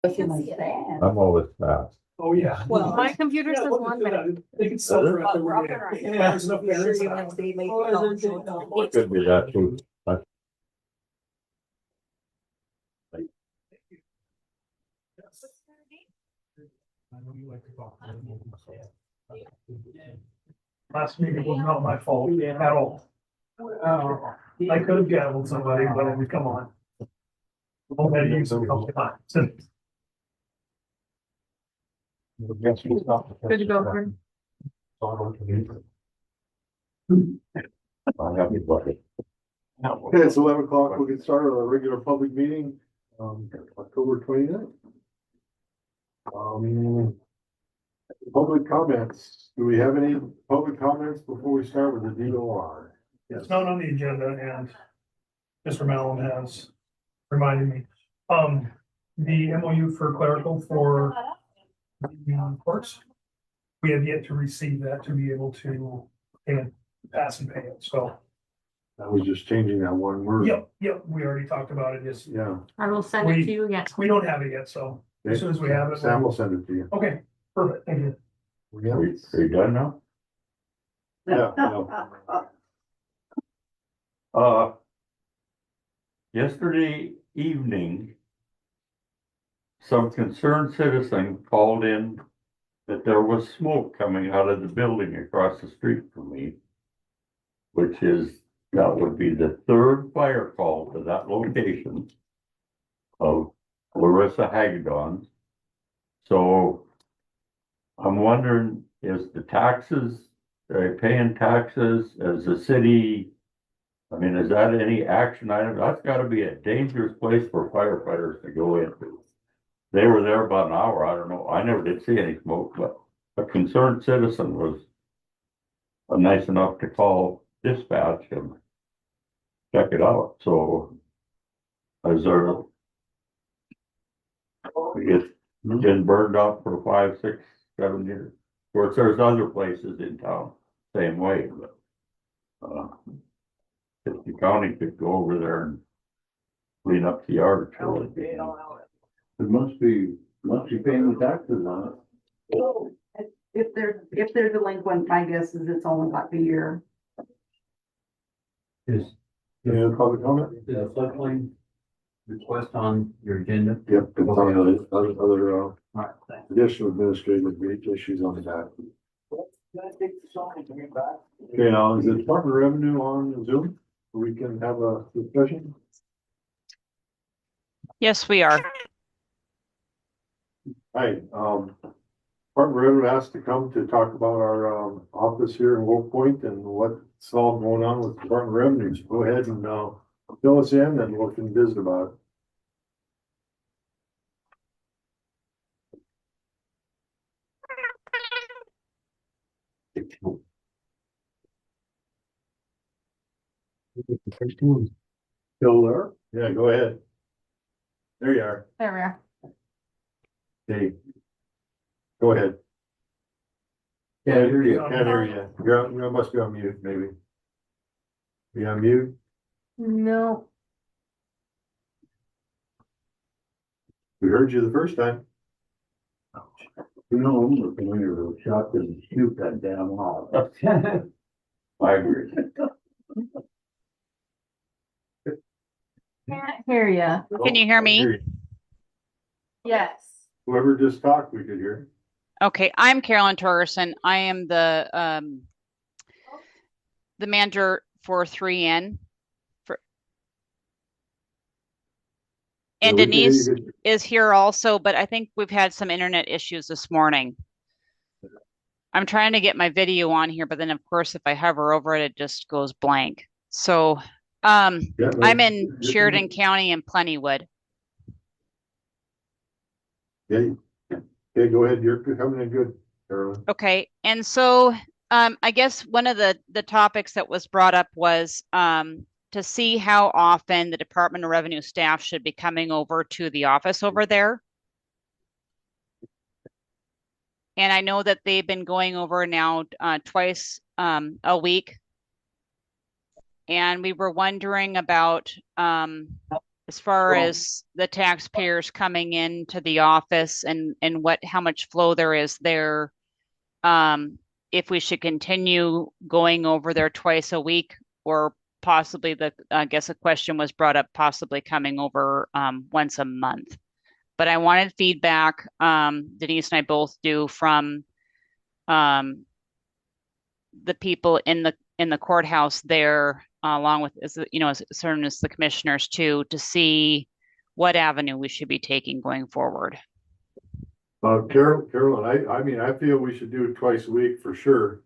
I'm always fast. Oh, yeah. Well, my computer says Yeah, 1 minute. They can sell for after we're in. Yeah, there's enough there. Could be that too. Last meeting was not my fault at all. I could have gavelled somebody, but I mean, come on. I've had to use them a couple times. Good to go, Karen. I have your bucket. Okay, it's 11 o'clock. We can start our regular public meeting, October 29th. Public comments. Do we have any public comments before we start with the DOR? It's not on the agenda and Mr. Mallon has reminded me. The MOU for clerical for the courts. We have yet to receive that to be able to pass and pay it. So, I was just changing that one word. yep, we already talked about it. Just, Yeah. I will send it to you again. we don't have it yet, so as soon as we have it. Sam will send it to you. Okay, perfect, thank you. Are you done now? Yeah. Yesterday evening, some concerned citizen called in that there was smoke coming out of the building across the street from me, that would be the third fire call to that location of Larissa Hagedon. So I'm wondering, is the taxes, are they paying taxes as a city? I mean, is that any action item? That's gotta be a dangerous place for firefighters to go into. They were there about an hour. I don't know. I never did see any smoke, but a concerned citizen was nice enough to call dispatch and check it out. So is there, it's been burned up for 5, 6, 7 years. Of course, there's other places in town, same way, but if the county could go over there and clean up the yard. It must be paying the taxes on it. If they're delinquent, my guess is it's only like a year. Is Any other public comment? the floodplain request on your agenda? Yep. It's on the other, All right, thanks. additional administrative issues on the back. Okay, now is the Department of Revenue on Zoom? We can have a discussion? Yes, we are. Hi, Department of Revenue asked to come to talk about our, office here in Wolf Point and what's all going on with Department of Revenue. So go ahead and, fill us in and we can visit about it. Still there? Yeah, go ahead. There you are. There we are. Dave. Go ahead. Can't hear you. Can't hear you. You must be on mute, maybe. Be on mute? No. We heard you the first time. You know, I'm looking under the shot and shoot that damn hog. I agree. Can't hear ya. Can you hear me? Yes. Whoever just talked, we could hear. Okay, I'm Carolyn Torgerson. I am the manager for 3N. And Yeah, we can hear Denise you good. is here also, but I think we've had some internet issues this morning. I'm trying to get my video on here, but then of course, if I hover over it, it just goes blank. So Yeah, I'm in Sheridan County and Plentywood. Okay, go ahead. You're coming in good, Carolyn. Okay, and so I guess one of the topics that was brought up was to see how often the Department of Revenue staff should be coming over to the office over there. And I know that they've been going over now twice a week. And we were wondering about as far Well- as the taxpayers coming into the office and how much flow there is there. If we should continue going over there twice a week, or possibly I guess a question was brought up, possibly coming over once a month. But I wanted feedback, Denise and I both do, from the people in the courthouse there, along with, as certain as the commissioners too, to see what avenue we should be taking going forward. Carolyn, I mean, I feel we should do it twice a week for sure.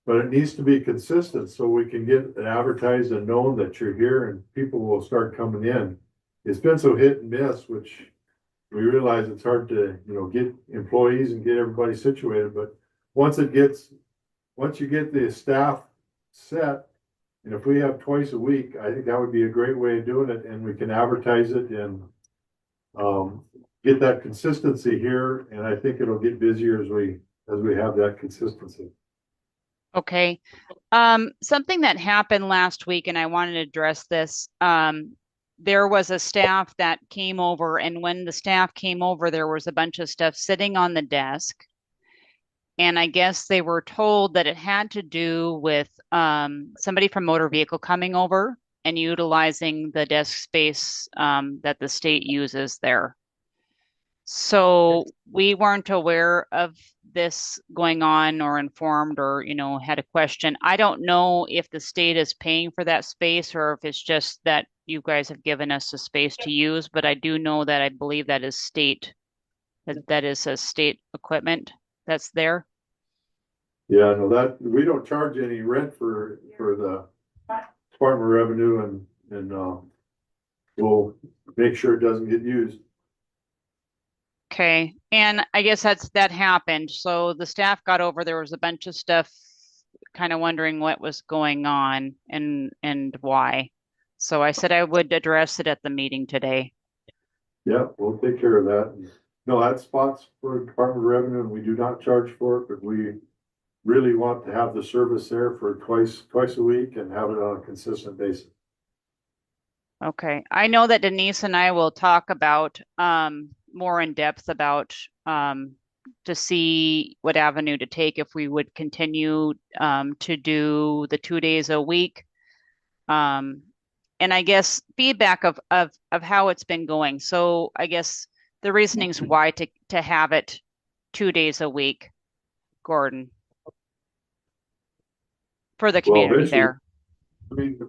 But it needs to be consistent so we can get it advertised and known that you're here and people will start coming in. It's been so hit and miss, which we realize it's hard to, get employees and get everybody situated, but once you get the staff set, and if we have twice a week, I think that would be a great way of doing it, and we can advertise it and get that consistency here, and I think it'll get busier as we have that consistency. Okay. Something that happened last week, and I wanted to address this. There was a staff that came over, and when the staff came over, there was a bunch of stuff sitting on the desk. And I guess they were told that it had to do with somebody from motor vehicle coming over and utilizing the desk space that the state uses there. So we weren't aware of this going on or informed or, had a question. I don't know if the state is paying for that space or if it's just that you guys have given us a space to use, but I do know that I believe that is that is a state equipment that's there. Yeah, no, that, we don't charge any rent for the Department of Revenue and we'll make sure it doesn't get used. Okay, and I guess that happened. So the staff got over, there was a bunch of stuff, kind of wondering what was going on and why. So I said I would address it at the meeting today. Yeah, we'll take care of that. No, that spot's for Department of Revenue and we do not charge for it, but we really want to have the service there for twice a week and have it on a consistent basis. Okay, I know that Denise and I will talk about more in depth about to see what avenue to take if we would continue to do the 2 days a week. And I guess feedback of how it's been going. So I guess the reasonings why to have it 2 days a week, Gordon, for the community eventually, there. I mean,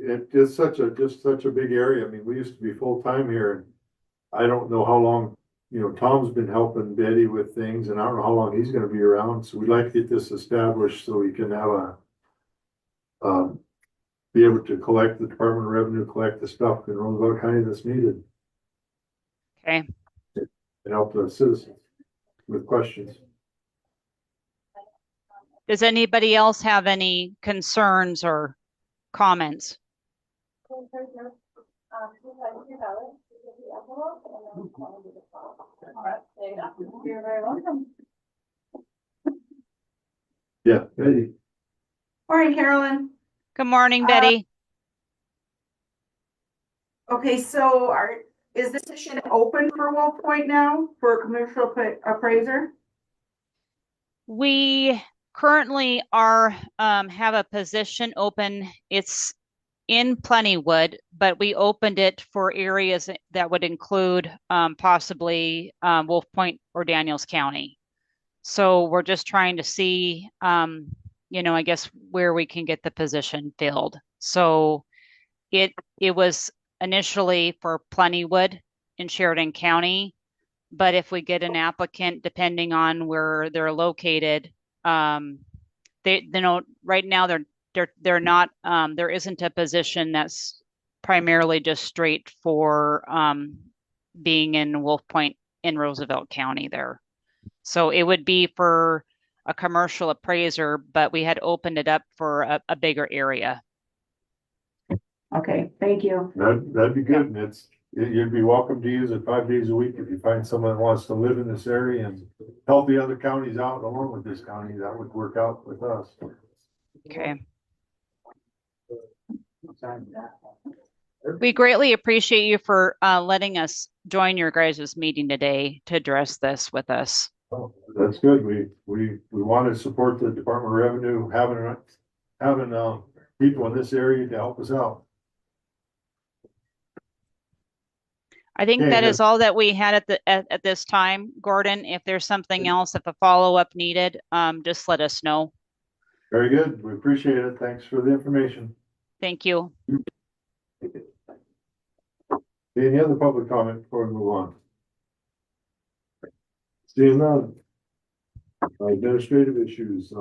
it's just such a big area. I mean, we used to be full-time here and I don't know how long, Tom's been helping Betty with things and I don't know how long he's gonna be around. So we'd like to get this established so we can have be able to collect the Department of Revenue, collect the stuff in Roosevelt County that's needed. Okay. And help the citizens with questions. Does anybody else have any concerns or comments? You're very welcome. Yeah, Betty. Morning, Carolyn. Good morning, Betty. Okay, so is this position open for Wolf Point now for a commercial appraiser? We currently have a position open. It's in Plentywood, but we opened it for areas that would include possibly Wolf Point or Daniels County. So we're just trying to see, I guess where we can get the position filled. So it was initially for Plentywood in Sheridan County, but if we get an applicant, depending on where they're located, they right now they're not, there isn't a position that's primarily just straight for being in Wolf Point in Roosevelt County there. So it would be for a commercial appraiser, but we had opened it up for a bigger area. Okay, thank you. That'd be good, and you'd be welcome to use it 5 days a week if you find someone that wants to live in this area and help the other counties out along with this county, that would work out with us. Okay. We greatly appreciate you for letting us join your guys' meeting today to address this with us. That's good. We want to support the Department of Revenue, having people in this area to help us out. I think Okay, that then. is all that we had at this time. Gordon, if there's something else, if a follow-up needed, just let us know. Very good. We appreciate it. Thanks for the information. Thank you. Any other public comment before we move on? Seeing none. Administrative issues,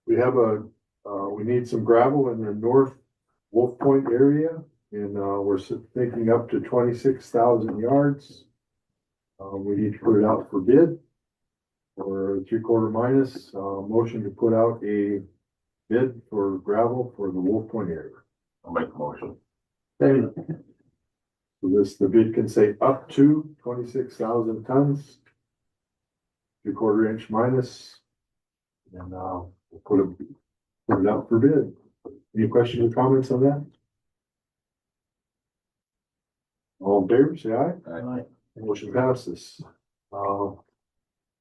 we have we need some gravel in the north Wolf Point area, and, we're thinking up to 26,000 yards. We need to put it out for bid, or 3/4 minus, motion to put out a bid for gravel for the Wolf Point area. I'll make a motion. So the bid can say up to 26,000 tons. 3/4 inch minus. And, we'll put it out for bid. Any questions or comments on that? All in favor, say aye. Aye. Motion passes.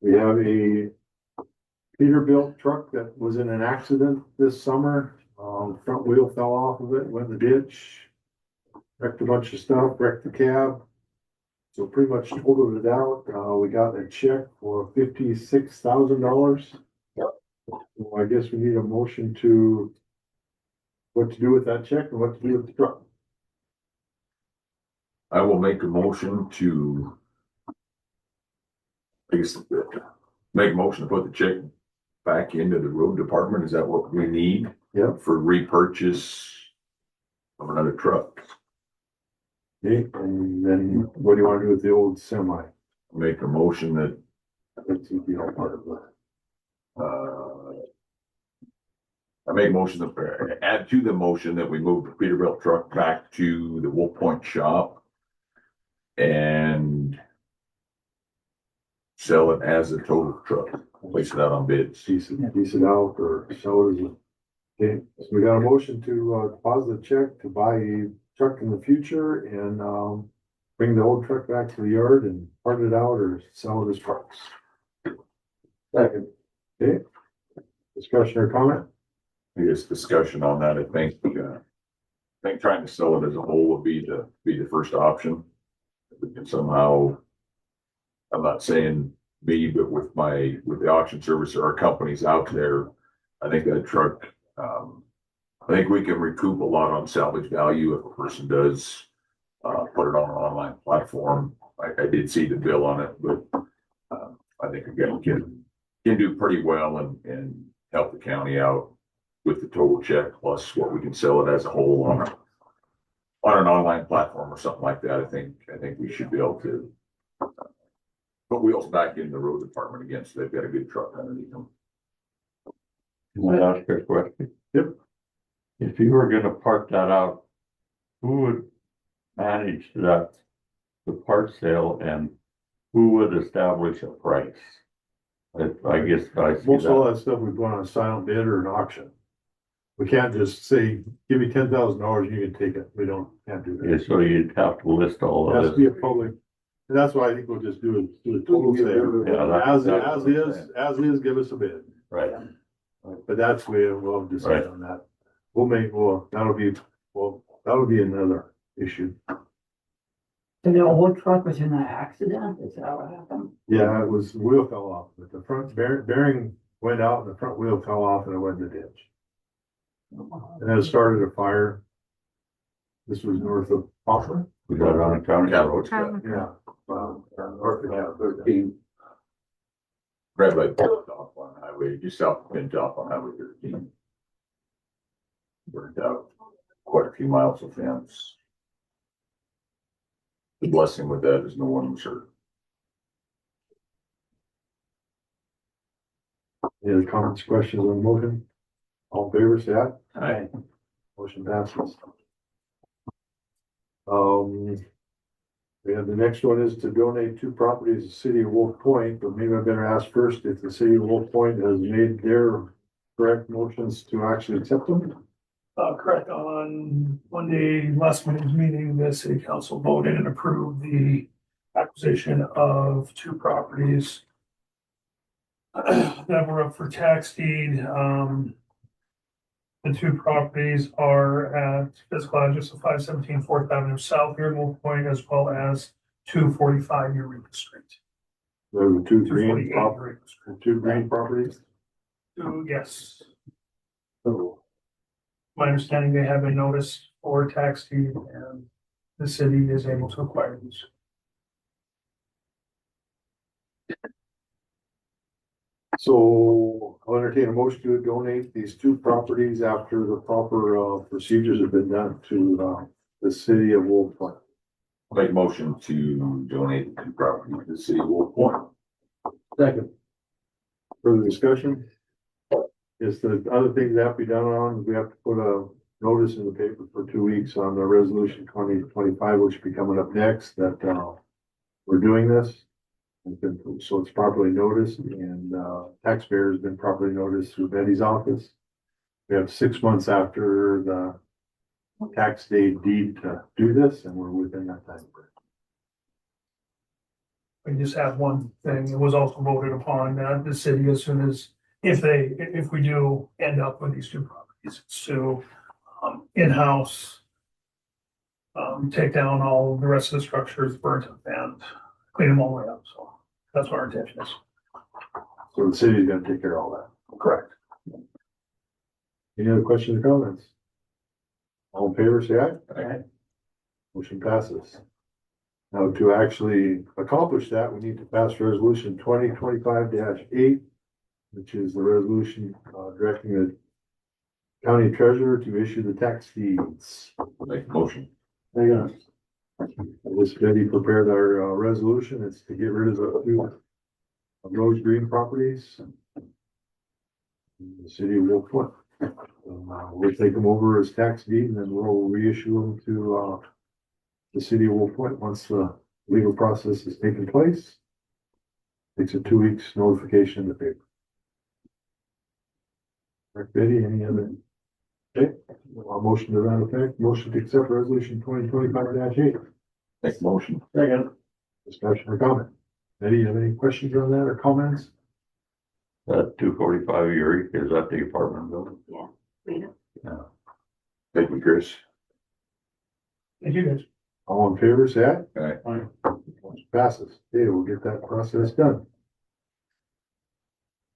We have a Peterbilt truck that was in an accident this summer. Front wheel fell off of it, went in the ditch. Wrecked a bunch of stuff, wrecked the cab. So pretty much totaled it out. We got a check for $56,000. So I guess we need a motion to what to do with that check and what to do with the truck. I will make a motion to. I guess, make a motion to put the check back into the road department. Is that what we need? Yep. For repurchase of another truck. Okay, and then what do you want to do with the old semi? Make a motion that, That's the all part of that. I make a motion to add to the motion that we move the Peterbilt truck back to the Wolf Point shop. And sell it as a total truck, place it out on bids. Piece it out or sell it as a. Okay, so we got a motion to deposit a check to buy a truck in the future and bring the old truck back to the yard and part it out or sell it as parts. Second. Okay. Discussion or comment? I guess discussion on that, I think trying to sell it as a whole would be the first option. If we can somehow, I'm not saying me, but with the auction service or our companies out there, I think that truck, I think we can recoup a lot on salvage value if a person does, put it on an online platform. I did see the bill on it, but, I think again, can do pretty well and help the county out with the total check plus what we can sell it as a whole on an online platform or something like that. I think we should be able to put wheels back in the road department again, so they've got a good truck underneath them. Can I ask you a question? Yep. If you were gonna park that out, who would manage that, the part sale, and who would establish a price? I guess I see Most of all that. that stuff we put on a silent bid or an auction. We can't just say, give me $10,000, you can take it. We can't do Yeah, that. so you'd have to list all It has of to be this. a public, and that's why I think we'll just do a total sale. Yeah, As that's what I'm saying. as is, give us a bid. Right, But that's we'll decide Right. on that. That'll be another issue. So the old truck was in an accident, is that what happened? Yeah, it was, the wheel fell off, but the front bearing went out and the front wheel fell off and it went in the ditch. And then it started a fire. This was north of Poplar. we got it on a county Yeah. road. Yeah. North of Route 13. Red light popped off on highway, just south of Pintop on Highway 13. Burned out quite a few miles of fence. The blessing with that is no one was hurt. Any other comments, questions on the motion? All in favor, say aye. Aye. Motion passes. We have the next one is to donate 2 properties to the city of Wolf Point, but maybe I better ask first if the city of Wolf Point has made their correct motions to actually accept them. Correct, on Monday, last Monday's meeting, the city council voted and approved the acquisition of two properties that were up for tax deed. The two properties are at physical address of 517 4th Avenue South here in Wolf Point, as well as 245 Eureka Street. There were two 248 green Eureka Street. two green properties. Yes, So, my understanding, they have been noticed for tax deed and the city is able to acquire these. so I'll entertain a motion to donate these two properties after the proper, procedures have been done to, the city of Wolf Point. Make motion to donate the property to the city of Wolf Point. Second. Further discussion? Is the other things that have to be done on, we have to put a notice in the paper for 2 weeks on the resolution 2025, which will be coming up next, that, we're doing this. So it's properly noticed and, taxpayer has been properly noticed through Betty's office. We have 6 months after the tax day deed to do this, and we're within that time frame. We just have one thing, it was also voted upon that the city, as soon as, if we do end up with these two properties, to in-house, take down all the rest of the structures, burnt up and clean them all the way up, so that's what our intention is. So the city's gonna take care of all that. Correct. Any other questions or comments? All in favor, say aye. Aye. Motion passes. Now, to actually accomplish that, we need to pass resolution 2025-8, which is the resolution, directing the county treasurer to issue the tax deeds. Make motion. Hang on. This Betty prepared our, resolution. It's to get rid of the two of those green properties in the city of Wolf Point. We'll take them over as tax deed and then we'll reissue them to, the city of Wolf Point once the legal process has taken place. Takes a 2 weeks notification in the paper. Right, Betty, any other? Okay, a motion to that effect, motion to accept resolution 2025-8. Make motion. Second. Discussion or comment? Betty, you have any questions on that or comments? That 245 Eureka, is that the apartment building? Yeah, read it. Yeah. Thank you, Chris. Thank you guys. All in favor, say aye. Aye. Motion passes. Okay, we'll get that process done.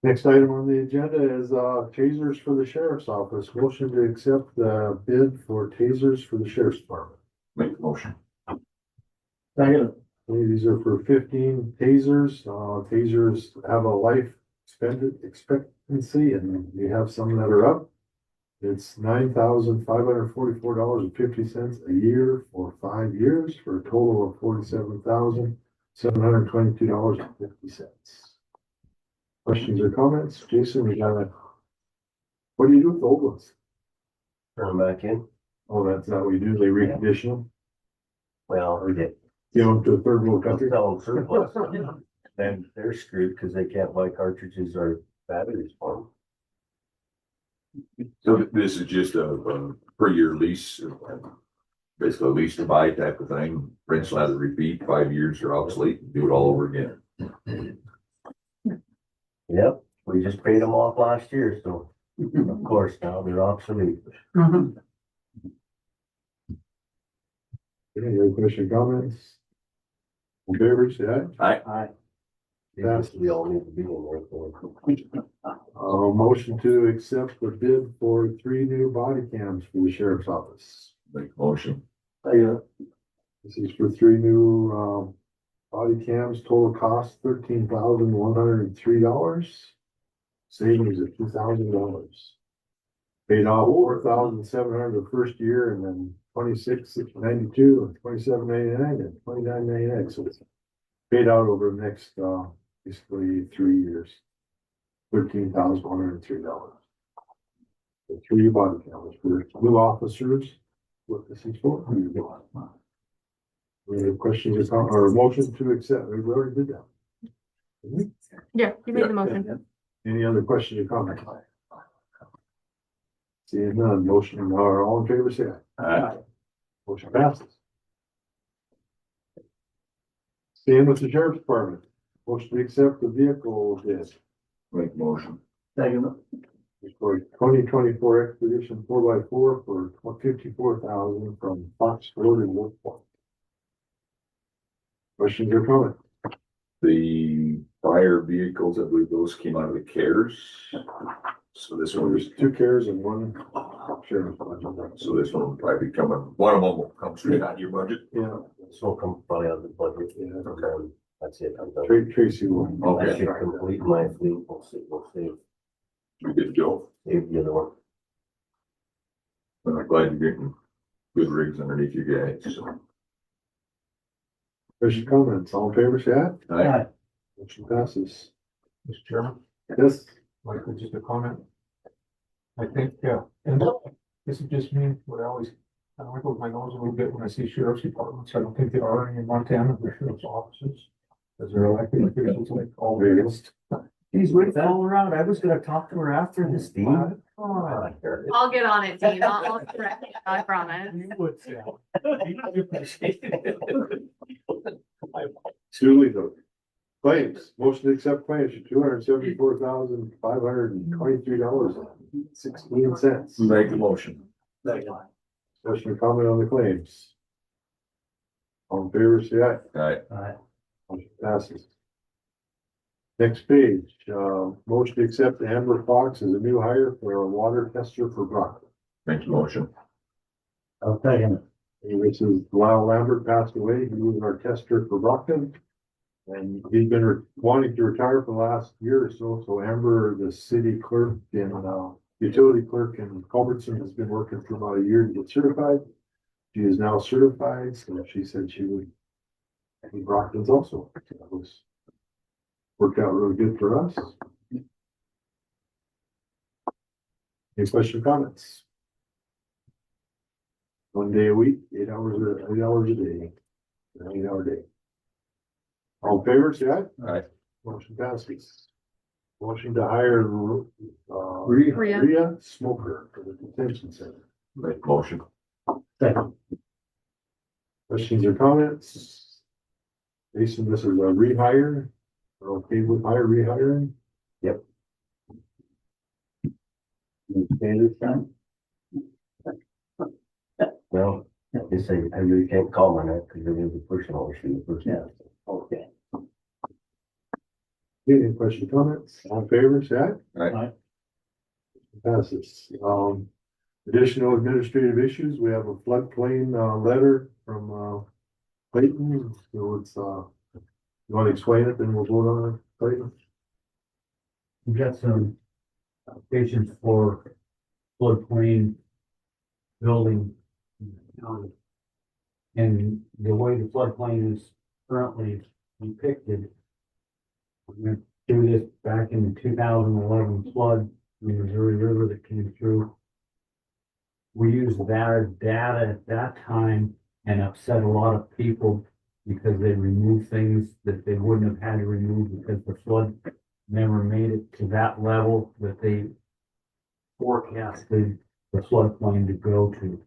Next item on the agenda is, tasers for the sheriff's office. Motion to accept the bid for tasers for the sheriff's department. Make motion. Second. Okay, these are for 15 tasers. Tasers have a life expectancy and we have some that are up. It's $9,544.50 a year for 5 years for a total of $47,722.50. Questions or comments? Jason, we got what do you do with the old ones? Turn them back in. Oh, that's how we do. They recondition them. Well, we get Give them to a third world country. sell them surplus. Then they're screwed because they can't buy cartridges or batteries for So this is just a per year lease, basically a lease to buy type of thing. Rinse, lather, repeat, 5 years are obsolete, do it all over again. them. Yep, we just paid them off last year, so of course now they're obsolete. Any other question, comments? In favor, say aye. Aye. Yes, we all need to be in there for. Motion to accept the bid for 3 new body cams for the sheriff's office. Make motion. This is for 3 new, body cams, total cost $13,103. Savings of $2,000. Paid off $4,700 the first year and then $26,692 and $27,99 and $29,99. So it's paid out over the next, basically 3 years. $13,103. The 3 body cameras for new officers. What this is for. Any other questions or or motion to accept? We already did that. Yeah, you made the motion. Any other questions or comments? Seeing none, motion, or all in favor, say aye. Aye. Motion passes. Staying with the sheriff's department, motion to accept the vehicle bid Make motion. Second. for 2024 Expedition 4x4 for $54,000 from Fox Road and Wolf Point. Questions or comments? The fire vehicles, I believe those came out of the CARES. So this one was, There's 2 cares and 1 sheriff's budget. so this one will probably be coming, one of them will come straight out of your budget. Yeah, This will come probably out of the budget. Yeah. Okay. That's it. I'm done. Tracy will. That Okay, should complete my fleet. We'll save we good to go. the other one. And I'm glad you're getting good rigs underneath you guys, so. Questions, comments, all in favor, say aye. Aye. Motion passes. Mr. Chairman, Yes, Michael, just a comment. I think, and this is just me, what I always, kind of wrinkles my nose a little bit when I see sheriff's departments. I don't think there are any in Montana, the sheriff's offices. As they're elected officials like all the. He's with all around. I was gonna talk to her after this, Steve. I'll get on it, Dean. I'll correct it, I promise. You would say. I appreciate it. duly noted. Claims, motion to accept claims for $274,523.16. Make the motion. Question or comment on the claims? All in favor, say aye. Aye. Motion passes. Next page, motion to accept Amber Fox as a new hire for a water tester for Brockton. Make the motion. I'll second it. This is Lyle Lambert passed away. He was our tester for Brockton. And he's been wanting to retire for the last year or so. So Amber, the city clerk and utility clerk in Culbertson, has been working for about a year to get certified. She is now certified, so she said she would. And Brockton's also. That was worked out really good for us. Any questions or comments? 1 day a week, 8 hours a day, an 8-hour day. All in favor, say aye. Aye. Motion passes. Motion to hire, Rhea. Rhea Smoker for the detention center. Make the motion. Second. Questions or comments? Jason, this is a rehire. We're okay with rehiring? Okay, this time? Well, just say, I really can't comment on it because it is a personal issue. The first half. Okay. Any questions, comments? All in favor, say aye. Aye. Passes. Additional administrative issues, we have a floodplain, letter from, Clayton, so it's, you want to explain it, then we'll vote on it, Clayton? We've got some applications for floodplain building. And the way the floodplain is currently depicted. We went through this back in the 2011 flood, in the Missouri River that came through. We used that as data at that time and upset a lot of people because they removed things that they wouldn't have had to remove because the flood never made it to that level that they forecasted the floodplain to go to.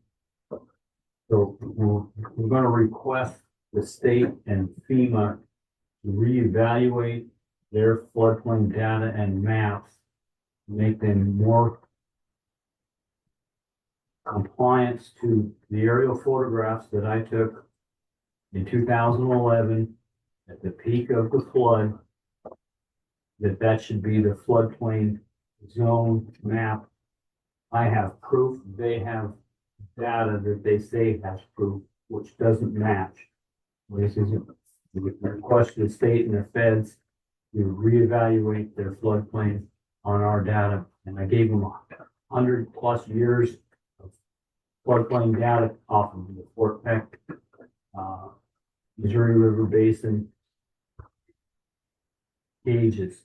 So we're gonna request the state and FEMA to reevaluate their floodplain data and maps, make them more compliance to the aerial photographs that I took in 2011 at the peak of the flood, that should be the floodplain zone map. I have proof, they have data that they say has proof, which doesn't match. This is a request to the state and the feds to reevaluate their floodplain on our data. And I gave them 100+ years of floodplain data off of the Fort Peck, Missouri River Basin gauges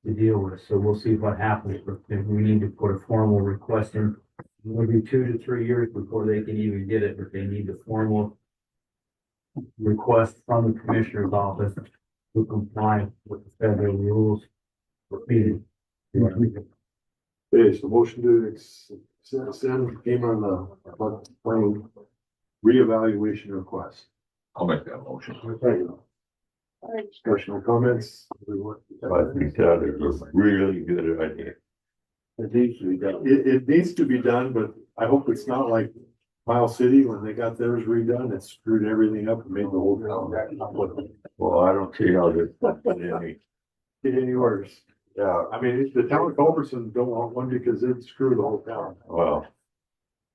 to deal with. So we'll see what happens. If we need to put a formal request in, it'll be 2 to 3 years before they can even get it, but they need the formal request from the commissioner's office to comply with the federal rules for feeding. Okay, so motion to send FEMA the floodplain reevaluation request. I'll make that motion. Discussion or comments? I think that is a really good idea. It needs to be done. It needs to be done, but I hope it's not like Miles City, when they got theirs redone, it screwed everything up and made the whole town. Well, I don't see how this did any. Get any worse. Yeah, I mean, the town of Culberson don't want one because it screwed the whole town. well,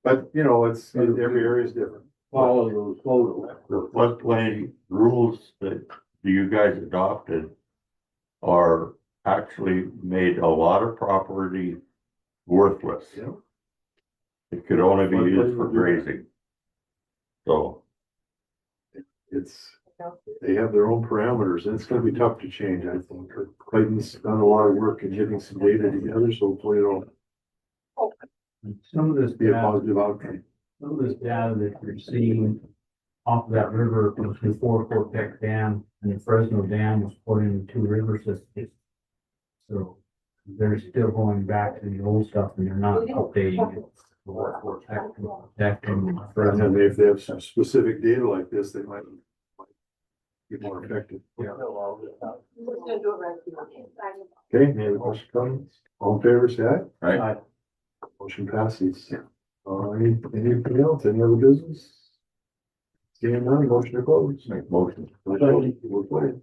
But, you know, every area is different. Follow those photos. the floodplain rules that you guys adopted are actually made a lot of property worthless. Yeah. It could only be used for grazing. So, They have their own parameters and it's gonna be tough to change, I think. Clayton's done a lot of work in getting some data together, so hopefully it'll Some of this be a data, positive outcome. some of this data that you're seeing off of that river comes from Fort Peck Dam, and the Fresno Dam was put in two river systems. So they're still going back to the old stuff and they're not updating it. For Fort Peck to protect and And Fresno. then if they have some specific data like this, they might be more effective. Yeah. Okay, any other questions, comments? All in favor, say aye. Right? Motion passes. Anything else, any other business? Seeing none, motion to close. Make motion. We're closed.